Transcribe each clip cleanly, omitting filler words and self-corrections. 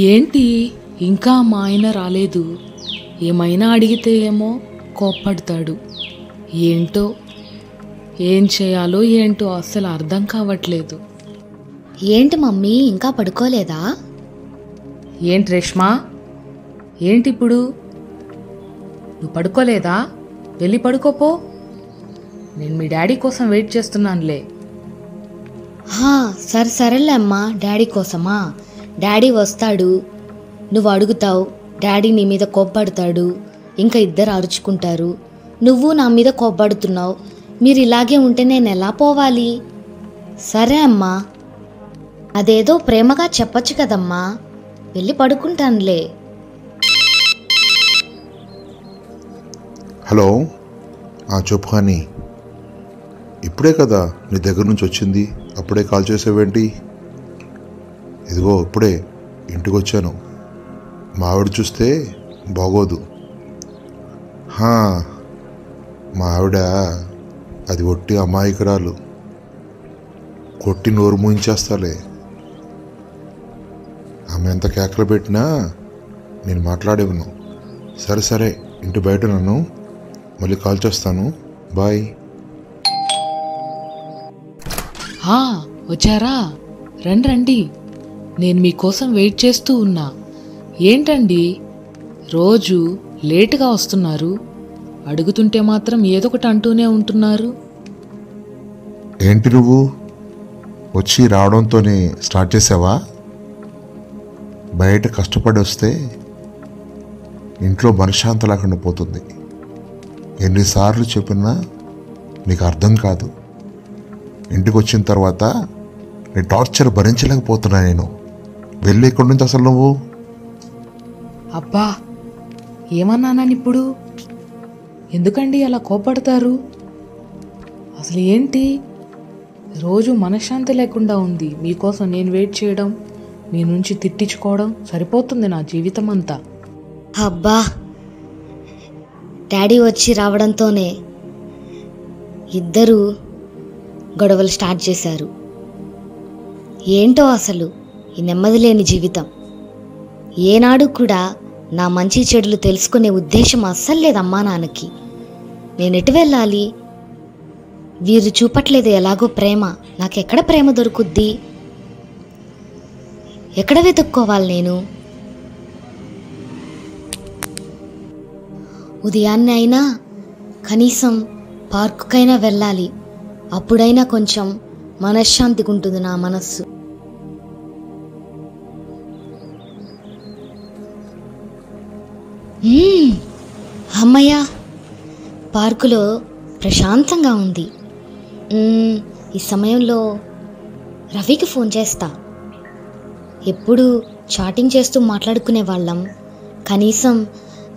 ఏంటి ఇంకా మా ఆయన రాలేదు? ఏమైనా అడిగితే ఏమో కోప్పడతాడు. ఏంటో ఏం చేయాలో ఏంటో అస్సలు అర్థం కావట్లేదు. ఏంటి మమ్మీ ఇంకా పడుకోలేదా? ఏంటి రేష్మా, ఏంటిప్పుడు? నువ్వు పడుకోలేదా? వెళ్ళి పడుకోపో. నేను మీ డాడీ కోసం వెయిట్ చేస్తున్నానులే. సరేలే అమ్మా, డాడీ కోసమా? డాడీ వస్తాడు, నువ్వు అడుగుతావు, డాడీ నీ మీద కోప్పడతాడు, ఇంకా ఇద్దరు అరుచుకుంటారు. నువ్వు నా మీద కోప్పడుతున్నావు. మీరు ఇలాగే ఉంటే నేను ఎలా పోవాలి? సరే అమ్మా, అదేదో ప్రేమగా చెప్పొచ్చు కదమ్మా. వెళ్ళి పడుకుంటానులే. హలో, చెప్పు హనీ. ఇప్పుడే కదా నీ దగ్గర నుంచి వచ్చింది, అప్పుడే కాల్ చేసావేంటి? ఇదిగో ఇప్పుడే ఇంటికి వచ్చాను. మా ఆవిడ చూస్తే బాగోదు. మా ఆవిడ అది ఒట్టి అమాయకురాలు, కొట్టి నోరు మూయించేస్తాలే. ఆమె ఎంత కేకలు పెట్టినా నేను మాట్లాడేవను. సరే ఇంటి బయట నన్ను మళ్ళీ కాల్ చేస్తాను. బాయ్. వచ్చారా? రండి, నేను మీకోసం వెయిట్ చేస్తూ ఉన్నా. ఏంటండి రోజు లేటుగా వస్తున్నారు? అడుగుతుంటే మాత్రం ఏదొకటి అంటూనే ఉంటున్నారు. ఏంటి నువ్వు వచ్చి రావడంతోనే స్టార్ట్ చేసావా? బయట కష్టపడి వస్తే ఇంట్లో మనశ్శాంతి లేకుండా పోతుంది. ఎన్నిసార్లు చెప్పినా నీకు అర్థం కాదు. ఇంటికి వచ్చిన తర్వాత నీ టార్చర్ భరించలేకపోతున్నా నేను. వెళ్ళి ఇక్కడి నుంచి అసలు నువ్వు. అబ్బా, ఏమన్నానని ఇప్పుడు? ఎందుకండి అలా కోపడతారు? అసలు ఏంటి, రోజు మనశ్శాంతి లేకుండా ఉంది. మీకోసం నేను వెయిట్ చేయడం, మీ నుంచి తిట్టించుకోవడం సరిపోతుంది నా జీవితం అంతా. అబ్బా, డాడీ వచ్చి రావడంతోనే ఇద్దరు గొడవలు స్టార్ట్ చేశారు. ఏంటో అసలు ఈ నెమ్మది లేని జీవితం. ఏనాడు కూడా నా మంచి చెడులు తెలుసుకునే ఉద్దేశం అస్సలు లేదమ్మా నాన్నకి. నేనెటు వెళ్ళాలి? వీరు చూపట్లేదు ఎలాగో ప్రేమ. నాకెక్కడ ప్రేమ దొరుకుద్ది? ఎక్కడ వెతుక్కోవాలి నేను? ఉదయాన్నే అయినా కనీసం పార్కుకైనా వెళ్ళాలి. అప్పుడైనా కొంచెం మనశ్శాంతిగా ఉంటుంది నా మనస్సు. అమ్మయ్య, పార్కులో ప్రశాంతంగా ఉంది. ఈ సమయంలో రవికి ఫోన్ చేస్తా. ఎప్పుడు చాటింగ్ చేస్తూ మాట్లాడుకునే వాళ్ళం. కనీసం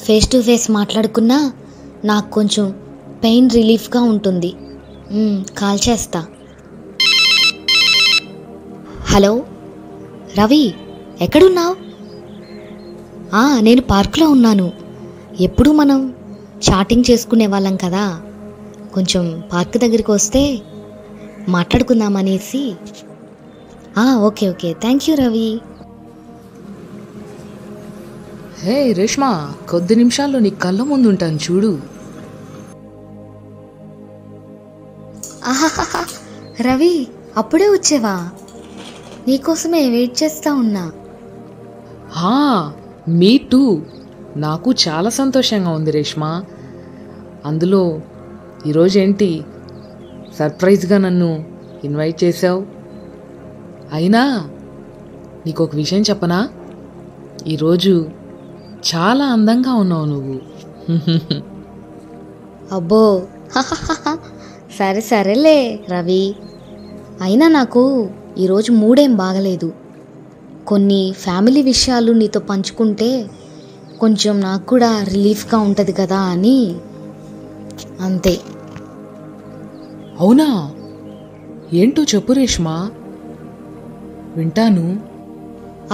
ఫేస్ టు ఫేస్ మాట్లాడుకున్నా నాకు కొంచెం పెయిన్ రిలీఫ్గా ఉంటుంది. కాల్ చేస్తా. హలో రవి, ఎక్కడున్నావు? నేను పార్కులో ఉన్నాను. ఎప్పుడు మనం చాటింగ్ చేసుకునే వాళ్ళం కదా, కొంచెం పార్క్ దగ్గరికి వస్తే మాట్లాడుకుందామనేసి. Okay, thank you Ravi. Hey Reshma, కొద్ది నిమిషాల్లో నీ కళ్ళ ముందు ఉంటాను చూడు. రవి, అప్పుడే వచ్చేవా? నీకోసమే వెయిట్ చేస్తా ఉన్నా. మీ టూ. నాకు చాలా సంతోషంగా ఉంది రేష్మా. అందులో ఈరోజు ఏంటి సర్ప్రైజ్గా నన్ను ఇన్వైట్ చేసావు. అయినా నీకు ఒక విషయం చెప్పనా? ఈరోజు చాలా అందంగా ఉన్నావు నువ్వు. అబ్బో, సరేలే రవి. అయినా నాకు ఈరోజు మూడేం బాగలేదు. కొన్ని ఫ్యామిలీ విషయాలు నీతో పంచుకుంటే కొంచెం నాకు కూడా రిలీఫ్గా ఉంటుంది కదా అని, అంతే. అవునా? ఏంటో చెప్పు రేష్మా, వింటాను.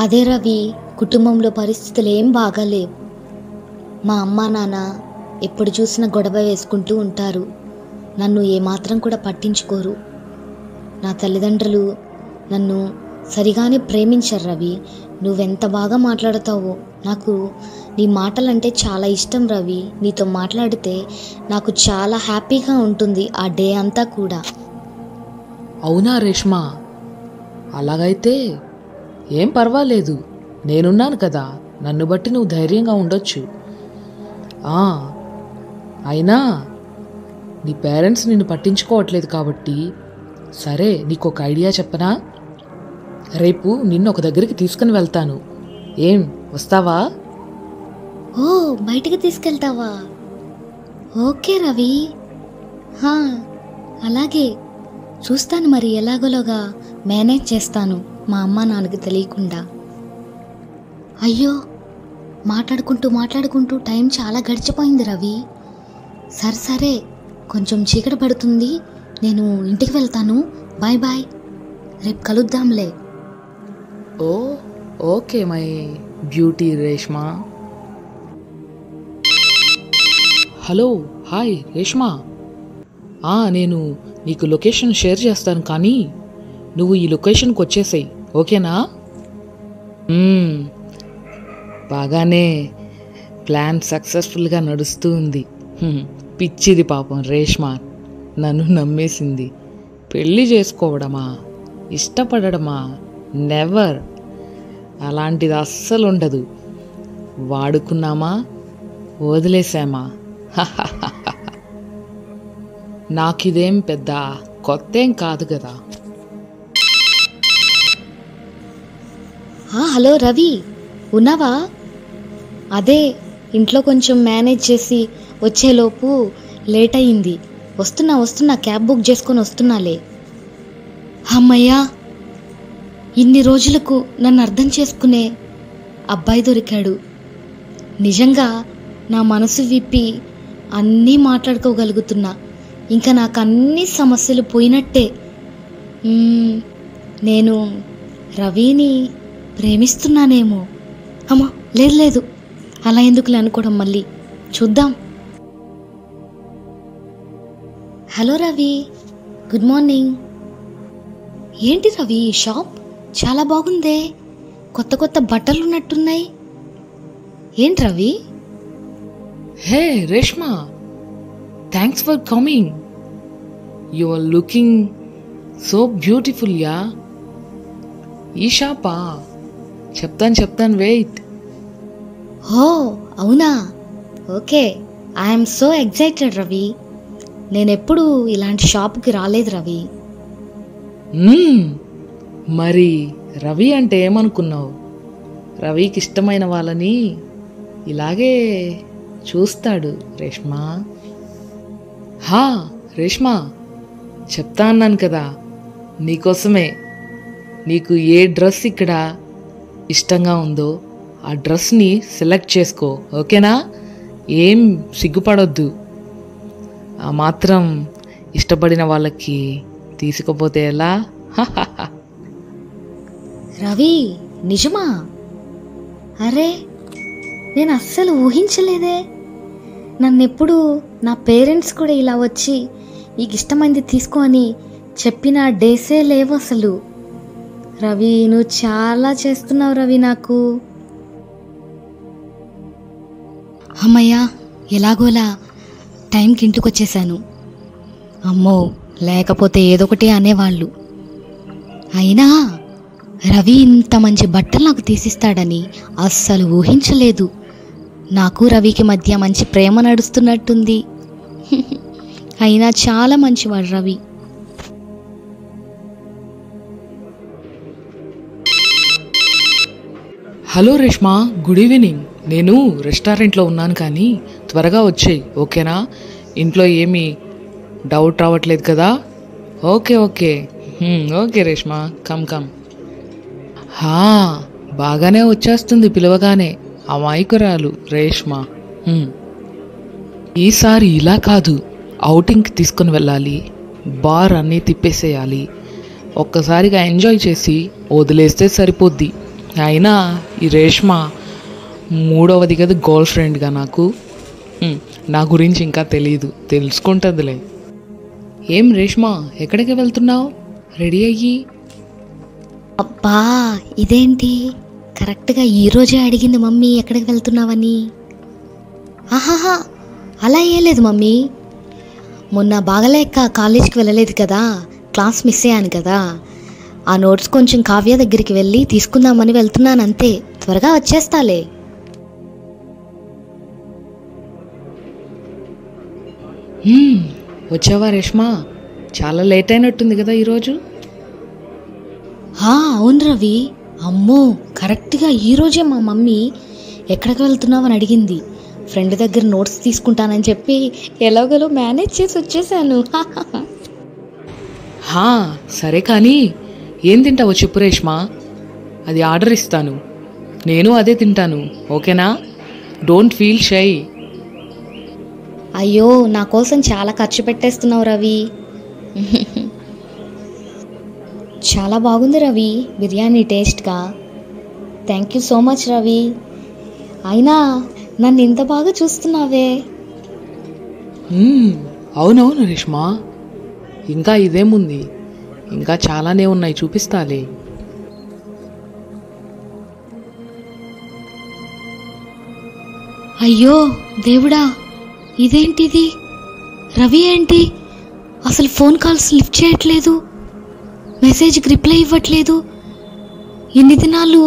అదే రవి, కుటుంబంలో పరిస్థితులు ఏం బాగాలేవు. మా అమ్మా నాన్న ఎప్పుడు చూసినా గొడవ వేసుకుంటూ ఉంటారు. నన్ను ఏమాత్రం కూడా పట్టించుకోరు. నా తల్లిదండ్రులు నన్ను సరిగానే ప్రేమించరు రవి. నువ్వెంత బాగా మాట్లాడతావో. నాకు నీ మాటలంటే చాలా ఇష్టం రవి. నీతో మాట్లాడితే నాకు చాలా హ్యాపీగా ఉంటుంది ఆ డే అంతా కూడా. అవునా రేష్మా? అలాగైతే ఏం పర్వాలేదు, నేనున్నాను కదా, నన్ను బట్టి నువ్వు ధైర్యంగా ఉండొచ్చు. అయినా నీ పేరెంట్స్ నిన్ను పట్టించుకోవట్లేదు కాబట్టి సరే, నీకు ఒక ఐడియా చెప్పనా? రేపు నిన్ను ఒక దగ్గరికి తీసుకుని వెళ్తాను. ఏం, వస్తావా? ఓ, బయటికి తీసుకెళ్తావా? ఓకే రవి. అలాగే చూస్తాను, మరి ఎలాగోలాగా మేనేజ్ చేస్తాను మా అమ్మ నాన్నకి తెలియకుండా. అయ్యో, మాట్లాడుకుంటూ టైం చాలా గడిచిపోయింది రవి. సరే, కొంచెం చీకటి పడుతుంది, నేను ఇంటికి వెళ్తాను. బాయ్ బాయ్, రేపు కలుద్దాంలే. Okay my beauty Reshma. Hello, hi Reshma. నేను నీకు లొకేషన్ షేర్ చేస్తాను, కానీ నువ్వు ఈ లొకేషన్కి వచ్చేసేయి, ఓకేనా? బాగానే ప్లాన్ సక్సెస్ఫుల్గా నడుస్తూ ఉంది. పిచ్చిది పాపం రేష్మా, నన్ను నమ్మేసింది. పెళ్ళి చేసుకోవడమా, ఇష్టపడడమా, నెవర్. అలాంటిది అస్సలు ఉండదు. వాడుకున్నామా, వదిలేసామా. నాకిదేం పెద్ద కొత్తేం కాదు కదా. హలో రవి, ఉన్నావా? అదే ఇంట్లో కొంచెం మేనేజ్ చేసి వచ్చేలోపు లేట్ అయింది. వస్తున్నా, క్యాబ్ బుక్ చేసుకొని వస్తున్నాలే. అమ్మయ్యా, ఇన్ని రోజులకు నన్ను అర్థం చేసుకునే అబ్బాయి దొరికాడు. నిజంగా నా మనసు విప్పి అన్నీ మాట్లాడుకోగలుగుతున్నా. ఇంకా నాకు అన్ని సమస్యలు పోయినట్టే. నేను రవిని ప్రేమిస్తున్నానేమో. అమ్మా, లేదు, అలా ఎందుకులే అనుకోవడం, మళ్ళీ చూద్దాం. Hello Ravi, good morning. ఏంటి రవి, ఈ షాప్ చాలా బాగుందే, కొత్త బట్టలు ఉన్నట్టున్నాయి. ఏంటి Ravi? Hey Reshma, thanks for coming. You are looking so beautiful yeah. ఈ షాపా? చెప్తాను, వెయిట్. అవునా? Okay, I'm so excited Ravi. నేనెప్పుడు ఇలాంటి షాప్కి రాలేదు రవి. మరి రవి అంటే ఏమనుకున్నావు? రవికి ఇష్టమైన వాళ్ళని ఇలాగే చూస్తాడు రేష్మా. రేష్మా, చెప్తా అన్నాను కదా, నీకోసమే. నీకు ఏ డ్రెస్ ఇక్కడ ఇష్టంగా ఉందో ఆ డ్రెస్ని సెలెక్ట్ చేసుకో, ఓకేనా? ఏం సిగ్గుపడొద్దు. ఆ మాత్రం ఇష్టపడిన వాళ్ళకి తీసుకుపోతే ఎలా? రవి, నిజమా? అరే, నేను అస్సలు ఊహించలేదే. నన్నెప్పుడు నా పేరెంట్స్ కూడా ఇలా వచ్చి నీకు ఇష్టమైంది తీసుకో అని చెప్పిన డేసే లేవు అసలు. రవి, నువ్వు చాలా చేస్తున్నావు రవి నాకు. అమ్మయ్యా, ఎలాగోలా టైంకి ఇంటికి వచ్చేసాను. అమ్మో, లేకపోతే ఏదొకటి అనేవాళ్ళు. అయినా రవి ఇంత మంచి బట్టలు నాకు తీసిస్తాడని అస్సలు ఊహించలేదు. నాకు రవికి మధ్య మంచి ప్రేమ నడుస్తున్నట్టుంది. అయినా చాలా మంచివాడు Ravi. Hello Reshma, good evening. నేను రెస్టారెంట్లో ఉన్నాను, కానీ త్వరగా వచ్చేయి, ఓకేనా? ఇంట్లో ఏమీ డౌట్ రావట్లేదు కదా? Okay Reshma, come. బాగానే వచ్చేస్తుంది పిలవగానే, అమాయకురాలు రేష్మా. ఈసారి ఇలా కాదు, ఔటింగ్కి తీసుకుని వెళ్ళాలి, బార్ అన్నీ తిప్పేసేయాలి, ఒక్కసారిగా ఎంజాయ్ చేసి వదిలేస్తే సరిపోద్ది. అయినా ఈ రేష్మ మూడవది కదా గర్ల్ ఫ్రెండ్గా నాకు. నా గురించి ఇంకా తెలీదు, తెలుసుకుంటుందిలే. ఏం రేష్మ, ఎక్కడికి వెళ్తున్నావు రెడీ అయ్యి? అబ్బా ఇదేంటి కరెక్ట్గా ఈరోజే అడిగింది మమ్మీ ఎక్కడికి వెళ్తున్నావని. ఆహాహా అలా ఏం లేదు మమ్మీ, మొన్న బాగలేక కాలేజీకి వెళ్ళలేదు కదా, క్లాస్ మిస్ అయ్యాను కదా, ఆ నోట్స్ కొంచెం కావ్య దగ్గరికి వెళ్ళి తీసుకుందామని వెళ్తున్నాను అంతే, త్వరగా వచ్చేస్తాలే. వచ్చావా రేష్మా? చాలా లేట్ అయినట్టుంది కదా ఈరోజు. అవును రవి, అమ్మో కరెక్ట్గా ఈరోజే మా మమ్మీ ఎక్కడికి వెళ్తున్నావని అడిగింది. ఫ్రెండ్ దగ్గర నోట్స్ తీసుకుంటానని చెప్పి ఎలాగోలో మేనేజ్ చేసి వచ్చేసాను. సరే కానీ ఏం తింటావో చెప్పు రేష్మా, అది ఆర్డర్ ఇస్తాను. నేను అదే తింటాను, ఓకేనా? Don't feel shy. అయ్యో నా కోసం చాలా ఖర్చు పెట్టేస్తున్నావు రవి. చాలా బాగుంది రవి బిర్యానీ టేస్ట్గా. Thank you so much Ravi. అయినా నన్ను ఇంత బాగా చూస్తున్నావే. అవునవును రేష్మా, ఇంకా ఇదేముంది, ఇంకా చాలానే ఉన్నాయి, చూపిస్తాలే. అయ్యో దేవుడా, ఇదేంటిది? రవి ఏంటి అసలు ఫోన్ కాల్స్ లిఫ్ట్ చేయట్లేదు, మెసేజ్కి రిప్లై ఇవ్వట్లేదు. ఎన్ని దినాలు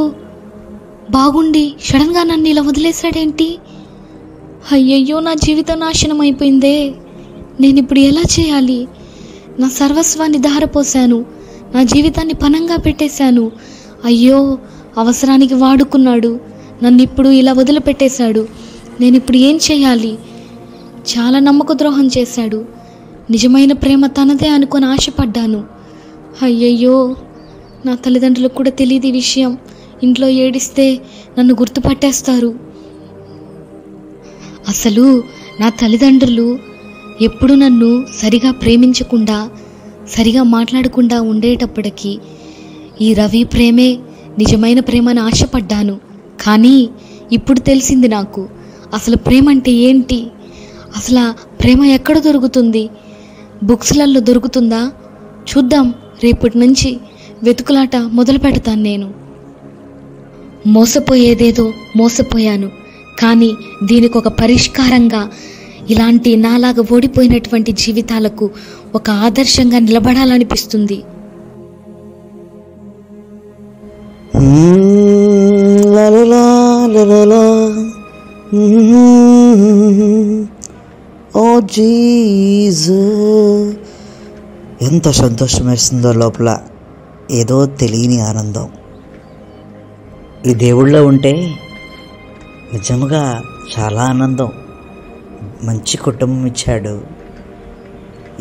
బాగుండి సడన్గా నన్ను ఇలా వదిలేశాడేంటి? అయ్యయ్యో నా జీవితం నాశనం అయిపోయిందే. నేను ఇప్పుడు ఎలా చేయాలి? నా సర్వస్వాన్ని ధారపోశాను, నా జీవితాన్ని పణంగా పెట్టేశాను. అయ్యో అవసరానికి వాడుకున్నాడు, నన్ను ఇప్పుడు ఇలా వదిలిపెట్టేశాడు. నేను ఇప్పుడు ఏం చేయాలి? చాలా నమ్మక ద్రోహం చేశాడు. నిజమైన ప్రేమ తనదే అనుకొని ఆశపడ్డాను. అయ్యయ్యో నా తల్లిదండ్రులకు కూడా తెలియదు ఈ విషయం. ఇంట్లో ఏడిస్తే నన్ను గుర్తుపట్టేస్తారు. అసలు నా తల్లిదండ్రులు ఎప్పుడు నన్ను సరిగా ప్రేమించకుండా, సరిగా మాట్లాడకుండా ఉండేటప్పటికీ ఈ రవి ప్రేమే నిజమైన ప్రేమని ఆశపడ్డాను. కానీ ఇప్పుడు తెలిసింది నాకు అసలు ప్రేమ అంటే ఏంటి. అసలు ప్రేమ ఎక్కడ దొరుకుతుంది? బుక్స్లలో దొరుకుతుందా? చూద్దాం, రేపటి నుంచి వెతుకులాట మొదలు పెడతాను. నేను మోసపోయేదేదో మోసపోయాను, కానీ దీనికి ఒక పరిష్కారంగా ఇలాంటి నాలాగా ఓడిపోయినటువంటి జీవితాలకు ఒక ఆదర్శంగా నిలబడాలనిపిస్తుంది. ఓ జీసస్, ఎంత సంతోషం వేస్తుందో లోపల, ఏదో తెలియని ఆనందం. ఈ దేవుళ్ళో ఉంటే నిజంగా చాలా ఆనందం. మంచి కుటుంబం ఇచ్చాడు.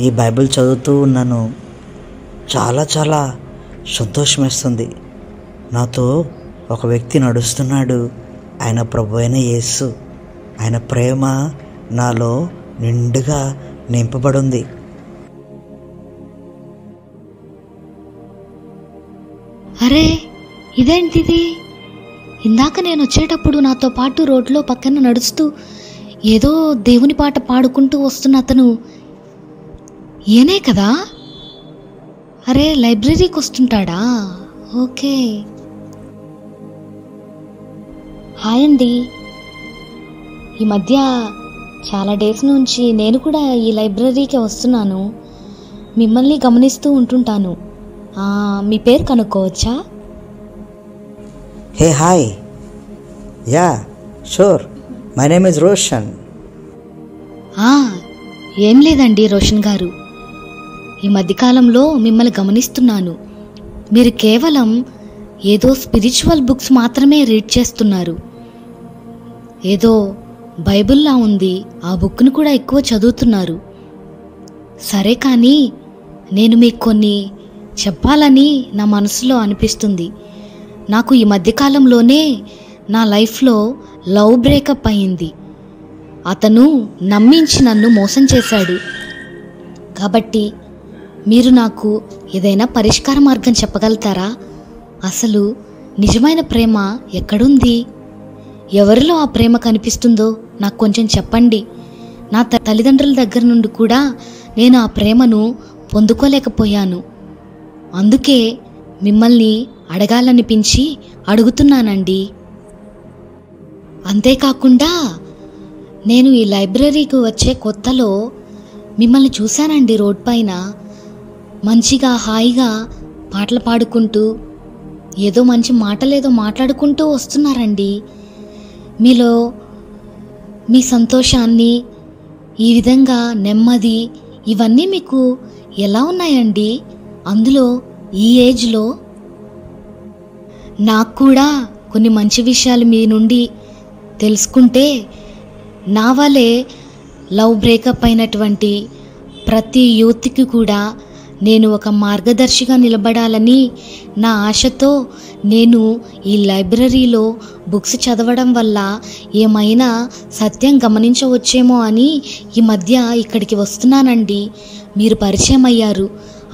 ఈ బైబిల్ చదువుతూ ఉన్నాను, చాలా చాలా సంతోషం వేస్తుంది. నాతో ఒక వ్యక్తి నడుస్తున్నాడు, ఆయన ప్రభు అయిన యేసు. ఆయన ప్రేమ నాలో నిండుగా నింపబడింది. అరే ఇదేంటిది? ఇందాక నేను వచ్చేటప్పుడు నాతో పాటు రోడ్లో పక్కన నడుస్తూ ఏదో దేవుని పాట పాడుకుంటూ వస్తున్న అతను ఈయనే కదా? అరే లైబ్రరీకి వస్తుంటాడా? ఓకే. హాయ్ అండి. ఈ మధ్య చాలా డేస్ నుంచి నేను కూడా ఈ లైబ్రరీకి వస్తున్నాను, మిమ్మల్ని గమనిస్తూ ఉంటుంటాను. మీ పేరు కనుక్కోవచ్చా? Hey hi, yeah sure, my name is Roshan. ఏం లేదండి రోషన్ గారు, ఈ మధ్యకాలంలో మిమ్మల్ని గమనిస్తున్నాను. మీరు కేవలం ఏదో స్పిరిచువల్ బుక్స్ మాత్రమే రీడ్ చేస్తున్నారు. ఏదో బైబిల్లా ఉంది, ఆ బుక్ను కూడా ఎక్కువ చదువుతున్నారు. సరే కానీ నేను మీకు కొన్ని చెప్పాలని నా మనసులో అనిపిస్తుంది. నాకు ఈ మధ్యకాలంలోనే నా లైఫ్లో లవ్ బ్రేకప్ అయింది. అతను నమ్మించి నన్ను మోసం చేశాడు. కాబట్టి మీరు నాకు ఏదైనా పరిష్కార మార్గం చెప్పగలుగుతారా? అసలు నిజమైన ప్రేమ ఎక్కడుంది? ఎవరిలో ఆ ప్రేమ కనిపిస్తుందో నాకు కొంచెం చెప్పండి. నా తల్లిదండ్రుల దగ్గర నుండి కూడా నేను ఆ ప్రేమను పొందుకోలేకపోయాను. అందుకే మిమ్మల్ని అడగాలనిపించి అడుగుతున్నానండి. అంతేకాకుండా నేను ఈ లైబ్రరీకి వచ్చే కొత్తలో మిమ్మల్ని చూశానండి రోడ్ పైన. మంచిగా హాయిగా పాటలు పాడుకుంటూ ఏదో మంచి మాటలేదో మాట్లాడుకుంటూ వస్తున్నారండి. మీలో మీ సంతోషాన్ని, ఈ విధంగా నెమ్మది, ఇవన్నీ మీకు ఎలా ఉన్నాయండి? అందులో ఈ ఏజ్లో నాకు కూడా కొన్ని మంచి విషయాలు మీ నుండి తెలుసుకుంటే నా వలే లవ్ బ్రేకప్ అయినటువంటి ప్రతి యూత్కి కూడా నేను ఒక మార్గదర్శిగా నిలబడాలని నా ఆశతో నేను ఈ లైబ్రరీలో బుక్స్ చదవడం వల్ల ఏమైనా సత్యం గమనించవచ్చేమో అని ఈ మధ్య ఇక్కడికి వస్తున్నానండి. మీరు పరిచయం అయ్యారు,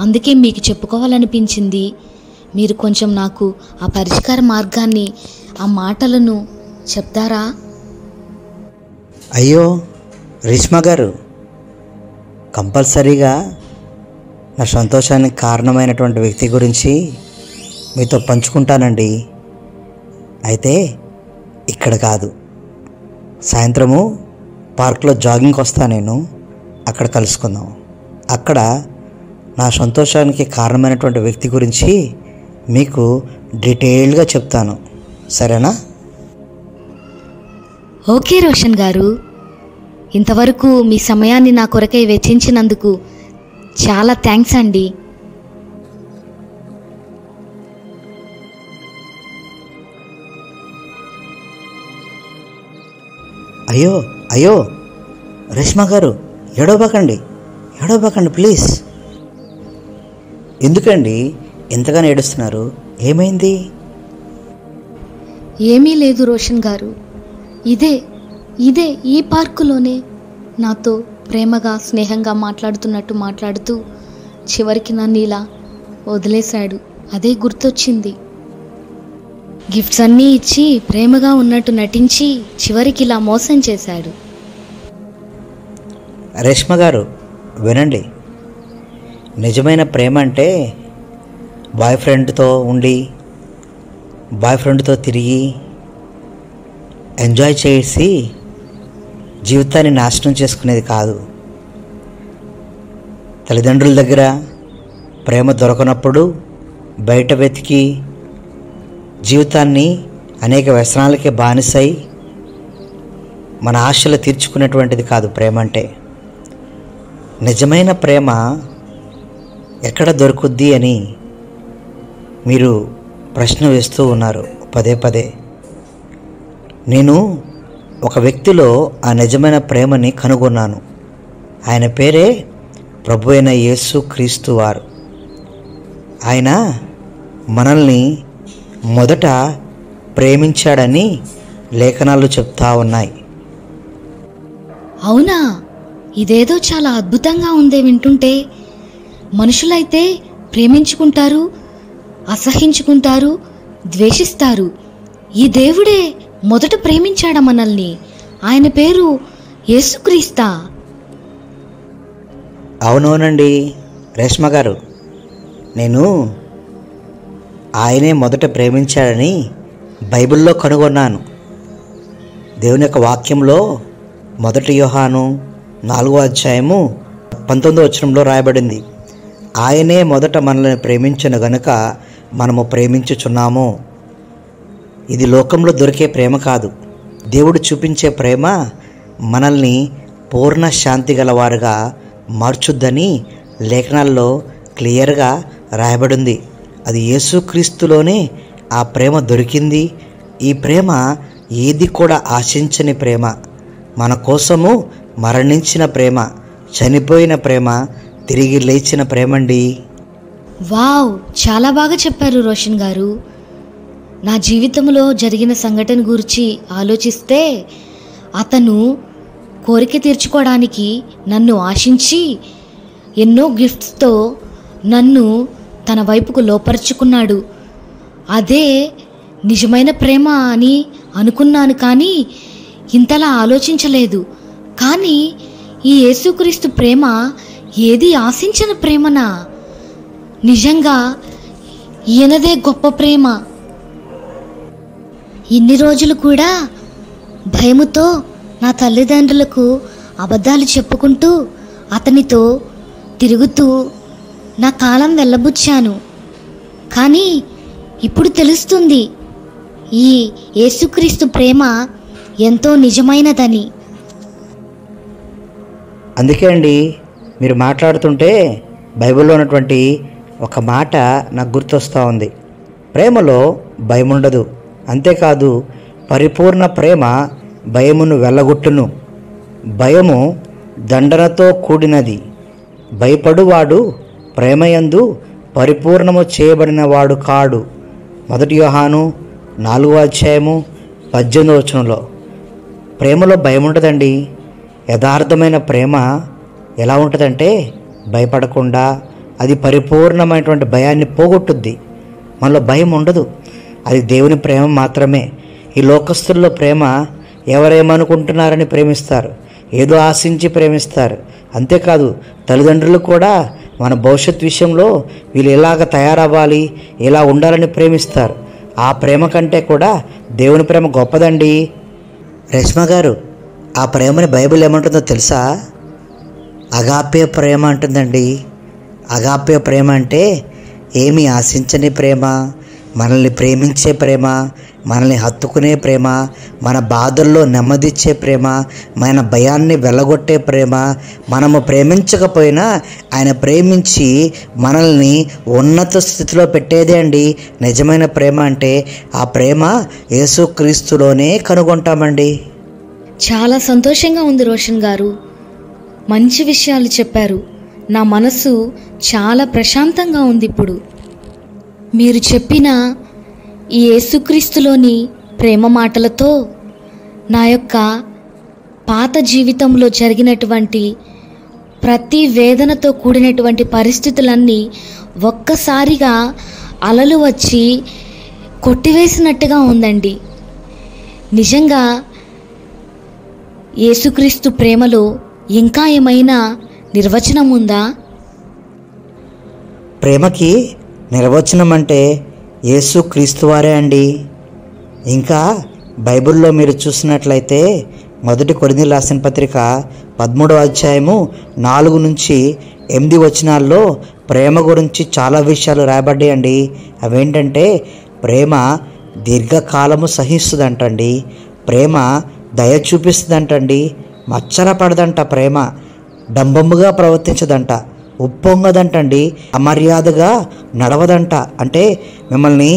అందుకే మీకు చెప్పుకోవాలనిపించింది. మీరు కొంచెం నాకు ఆ పరిష్కార మార్గాన్ని, ఆ మాటలను చెప్తారా? అయ్యో రేష్మ గారు, కంపల్సరీగా నా సంతోషానికి కారణమైనటువంటి వ్యక్తి గురించి మీతో పంచుకుంటానండి. అయితే ఇక్కడ కాదు, సాయంత్రము పార్క్లో జాగింగ్కి వస్తా, నేను అక్కడ కలుసుకుందాం. అక్కడ నా సంతోషానికి కారణమైనటువంటి వ్యక్తి గురించి మీకు డీటెయిల్డ్గా చెప్తాను, సరేనా? ఓకే రోషన్ గారు, ఇంతవరకు మీ సమయాన్ని నా కొరకై వెచ్చించినందుకు చాలా థ్యాంక్స్ అండి. అయ్యో అయ్యో రేష్మ గారు, ఏడవబాకండి ప్లీజ్. ఎందుకండి ఎంతగానో ఏడుస్తున్నారు? ఏమైంది? ఏమీ లేదు రోషన్ గారు, ఇదే ఈ పార్కులోనే నాతో ప్రేమగా స్నేహంగా మాట్లాడుతూ చివరికి నన్ను ఇలా వదిలేశాడు. అదే గుర్తొచ్చింది. గిఫ్ట్స్ అన్నీ ఇచ్చి ప్రేమగా ఉన్నట్టు నటించి చివరికి ఇలా మోసం చేశాడు. రేష్మ గారు వినండి, నిజమైన ప్రేమ అంటే బాయ్ ఫ్రెండ్తో ఉండి, బాయ్ ఫ్రెండ్తో తిరిగి ఎంజాయ్ చేసి జీవితాన్ని నాశనం చేసుకునేది కాదు. తల్లిదండ్రుల దగ్గర ప్రేమ దొరకనప్పుడు బయట వెతికి జీవితాన్ని అనేక వ్యసనాలకే బానిసై మన ఆశలు తీర్చుకునేటువంటిది కాదు ప్రేమ అంటే. నిజమైన ప్రేమ ఎక్కడ దొరుకుద్ది అని మీరు ప్రశ్న వేస్తూ ఉన్నారు పదే. నేను ఒక వ్యక్తిలో ఆ నిజమైన ప్రేమని కనుగొన్నాను. ఆయన పేరే ప్రభు అయిన యేసు క్రీస్తు వారు. ఆయన మనల్ని మొదట ప్రేమించాడని లేఖనాలు చెప్తా ఉన్నాయి. అవునా? ఇదేదో చాలా అద్భుతంగా ఉందే వింటుంటే. మనుషులైతే ప్రేమించుకుంటారు, అసహించుకుంటారు, ద్వేషిస్తారు. ఈ దేవుడే మొదట ప్రేమించాడా మనల్ని? ఆయన పేరు యేసుక్రీస్తా? అవునవునండి రేష్మ గారు, నేను ఆయనే మొదట ప్రేమించాడని బైబిల్లో కనుగొన్నాను. దేవుని యొక్క వాక్యంలో 1 యోహాను 4వ అధ్యాయము 19వ వచనంలో రాయబడింది, ఆయనే మొదట మనల్ని ప్రేమించను గనుక మనము ప్రేమించుచున్నాము. ఇది లోకంలో దొరికే ప్రేమ కాదు. దేవుడు చూపించే ప్రేమ మనల్ని పూర్ణ శాంతి గలవారుగా మార్చుద్దని లేఖనాల్లో క్లియర్గా రాయబడింది. అది యేసుక్రీస్తులోనే ఆ ప్రేమ దొరికింది. ఈ ప్రేమ ఏది కూడా ఆశించని ప్రేమ, మన కోసము మరణించిన ప్రేమ, చనిపోయిన ప్రేమ, తిరిగి లేచిన ప్రేమండి. వావ్, చాలా బాగా చెప్పారు రోషన్ గారు. నా జీవితంలో జరిగిన సంఘటన గురించి ఆలోచిస్తే అతను కోరిక తీర్చుకోవడానికి నన్ను ఆశించి ఎన్నో గిఫ్ట్స్తో నన్ను తన వైపుకు లోపరుచుకున్నాడు. అదే నిజమైన ప్రేమ అని అనుకున్నాను, కానీ ఇంతలా ఆలోచించలేదు. కానీ ఈ యేసుక్రీస్తు ప్రేమ ఏది ఆశించిన ప్రేమనా? నిజంగా ఈయనదే గొప్ప ప్రేమ. ఇన్ని రోజులు కూడా భయముతో నా తల్లిదండ్రులకు అబద్ధాలు చెప్పుకుంటూ అతనితో తిరుగుతూ నా కాలం వెళ్ళబుచ్చాను. కానీ ఇప్పుడు తెలుస్తుంది ఈ యేసుక్రీస్తు ప్రేమ ఎంతో నిజమైనదని. అందుకే అండి మీరు మాట్లాడుతుంటే బైబిల్లో ఉన్నటువంటి ఒక మాట నాకు గుర్తొస్తూ ఉంది. ప్రేమలో భయం ఉండదు, అంతేకాదు పరిపూర్ణ ప్రేమ భయమును వెళ్ళగొట్టును. భయము దండనతో కూడినది. భయపడువాడు ప్రేమయందు పరిపూర్ణము చేయబడిన వాడు కాడు. 1 యోహాను 4:18 ప్రేమలో భయం ఉండదండి. యథార్థమైన ప్రేమ ఎలా ఉంటుందంటే భయపడకుండా అది పరిపూర్ణమైనటువంటి భయాన్ని పోగొట్టుద్ది. మనలో భయం ఉండదు. అది దేవుని ప్రేమ మాత్రమే. ఈ లోకస్తుల్లో ప్రేమ ఎవరేమనుకుంటున్నారని ప్రేమిస్తారు, ఏదో ఆశించి ప్రేమిస్తారు. అంతేకాదు తల్లిదండ్రులు కూడా మన భవిష్యత్ విషయంలో వీళ్ళు ఎలాగ తయారవ్వాలి, ఎలా ఉండాలని ప్రేమిస్తారు. ఆ ప్రేమ కంటే కూడా దేవుని ప్రేమ గొప్పదండి. రేష్మ గారు, ఆ ప్రేమని బైబిల్ ఏమంటుందో తెలుసా? అగాప్య ప్రేమ అంటుందండి. అగాప్య ప్రేమ అంటే ఏమీ ఆశించని ప్రేమ, మనల్ని ప్రేమించే ప్రేమ, మనల్ని హత్తుకునే ప్రేమ, మన బాధల్లో నెమ్మదిచ్చే ప్రేమ, మన భయాన్ని వెళ్ళగొట్టే ప్రేమ. మనము ప్రేమించకపోయినా ఆయన ప్రేమించి మనల్ని ఉన్నత స్థితిలో పెట్టేదే అండి నిజమైన ప్రేమ అంటే. ఆ ప్రేమ యేసుక్రీస్తులోనే కనుగొంటామండి. చాలా సంతోషంగా ఉంది రోషన్ గారు, మంచి విషయాలు చెప్పారు. నా మనసు చాలా ప్రశాంతంగా ఉంది ఇప్పుడు. మీరు చెప్పిన ఈ యేసుక్రీస్తులోని ప్రేమ మాటలతో నా యొక్క పాత జీవితంలో జరిగినటువంటి ప్రతి వేదనతో కూడినటువంటి పరిస్థితులన్నీ ఒక్కసారిగా అలలు వచ్చి కొట్టివేసినట్టుగా ఉందండి. నిజంగా యేసుక్రీస్తు ప్రేమలో ఇంకా ఏమైనా నిర్వచనం ఉందా? ప్రేమకి నిర్వచనం అంటే యేసుక్రీస్తు వారే అండి. ఇంకా బైబిల్లో మీరు చూసినట్లయితే 1 కొరింథీయులకు రాసిన పత్రిక 13:4-8 ప్రేమ గురించి చాలా విషయాలు రాయబడ్డాయండి. అవేంటంటే ప్రేమ దీర్ఘకాలము సహిస్తుందంటండి, ప్రేమ దయ చూపిస్తుందంటండి, మచ్చర పడదంట, ప్రేమ డంబముగా ప్రవర్తించదంట, ఉప్పొంగదంటండి, అమర్యాదగా నడవదంట. అంటే మిమ్మల్ని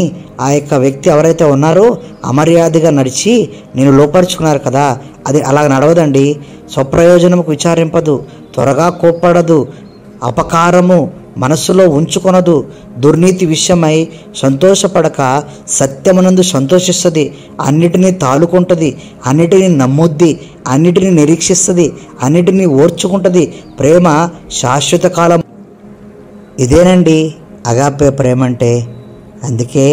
ఆ యొక్క వ్యక్తి ఎవరైతే ఉన్నారో అమర్యాదగా నడిచి నేను లోపరుచుకున్నారు కదా, అది అలా నడవదండి. స్వప్రయోజనముకు విచారింపదు, త్వరగా కోప్పడదు, అపకారము మనస్సులో ఉంచుకొనదు, దుర్నీతి విషయమై సంతోషపడక సత్యమునందు సంతోషిస్తుంది, అన్నిటినీ తాలుకుంటుంది, అన్నిటినీ నమ్ముద్ది, అన్నిటినీ నిరీక్షిస్తుంది, అన్నిటినీ ఓర్చుకుంటుంది. ప్రేమ శాశ్వత కాలం. ఇదేనండి అగాపే ప్రేమ అంటే. అందుకే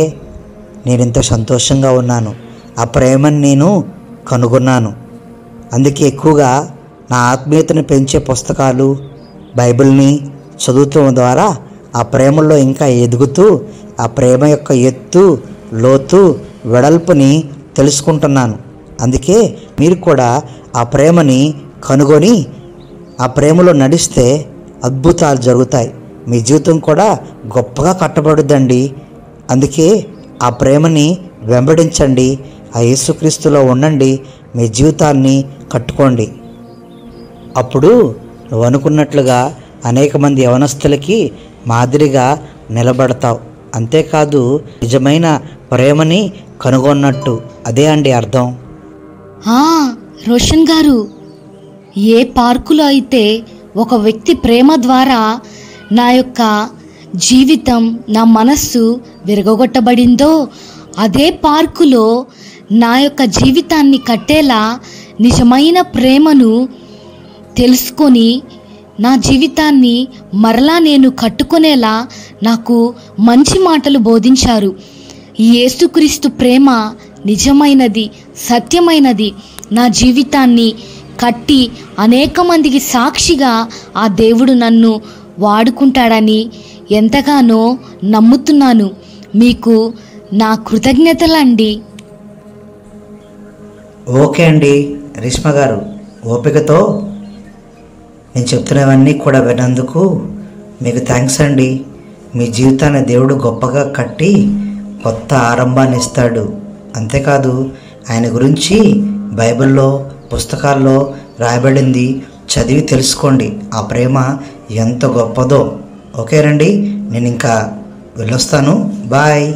నేను ఇంత సంతోషంగా ఉన్నాను. ఆ ప్రేమని నేను కనుగొన్నాను. అందుకే ఎక్కువగా నా ఆత్మీయతను పెంచే పుస్తకాలు, బైబిల్ని చదువుతాం ద్వారా ఆ ప్రేమలో ఇంకా ఎదుగుతూ ఆ ప్రేమ యొక్క ఎత్తు, లోతు, వెడల్పుని తెలుసుకుంటున్నాను. అందుకే మీరు కూడా ఆ ప్రేమని కనుగొని ఆ ప్రేమలో నడిస్తే అద్భుతాలు జరుగుతాయి. మీ జీవితం కూడా గొప్పగా కట్టబడుద్దండి. అందుకే ఆ ప్రేమని వెంబడించండి, ఆ యేసుక్రీస్తులో ఉండండి, మీ జీవితాన్ని కట్టుకోండి. అప్పుడు నువ్వు అనుకున్నట్లుగా అనేక మంది యవనస్తులకి మాదిరిగా నిలబడతావు. అంతేకాదు నిజమైన ప్రేమని కనుగొన్నట్టు. అదే అండి అర్థం. రోషన్ గారు, ఏ పార్కులో అయితే ఒక వ్యక్తి ప్రేమ ద్వారా నా యొక్క జీవితం, నా మనస్సు విరగొట్టబడిందో అదే పార్కులో నా యొక్క జీవితాన్ని కట్టేలా నిజమైన ప్రేమను తెలుసుకొని నా జీవితాన్ని మరలా నేను కట్టుకునేలా నాకు మంచి మాటలు బోధించారు. ఈ యేసుక్రీస్తు ప్రేమ నిజమైనది, సత్యమైనది. నా జీవితాన్ని కట్టి అనేక మందికి సాక్షిగా ఆ దేవుడు నన్ను వాడుకుంటాడని ఎంతగానో నమ్ముతున్నాను. మీకు నా కృతజ్ఞతలండి. ఓకే అండి రేష్మ గారు, ఓపికతో నేను చెప్తున్నవన్నీ కూడా విన్నందుకు మీకు థ్యాంక్స్ అండి. మీ జీవితాన్ని దేవుడు గొప్పగా కట్టి కొత్త ఆరంభాన్ని ఇస్తాడు. అంతేకాదు ఆయన గురించి బైబిల్లో పుస్తకాల్లో రాయబడింది చదివి తెలుసుకోండి. ఆ ప్రేమ ఎంత గొప్పదో. ఓకేనండి, నేను ఇంకా వెళ్ళొస్తాను. బాయ్.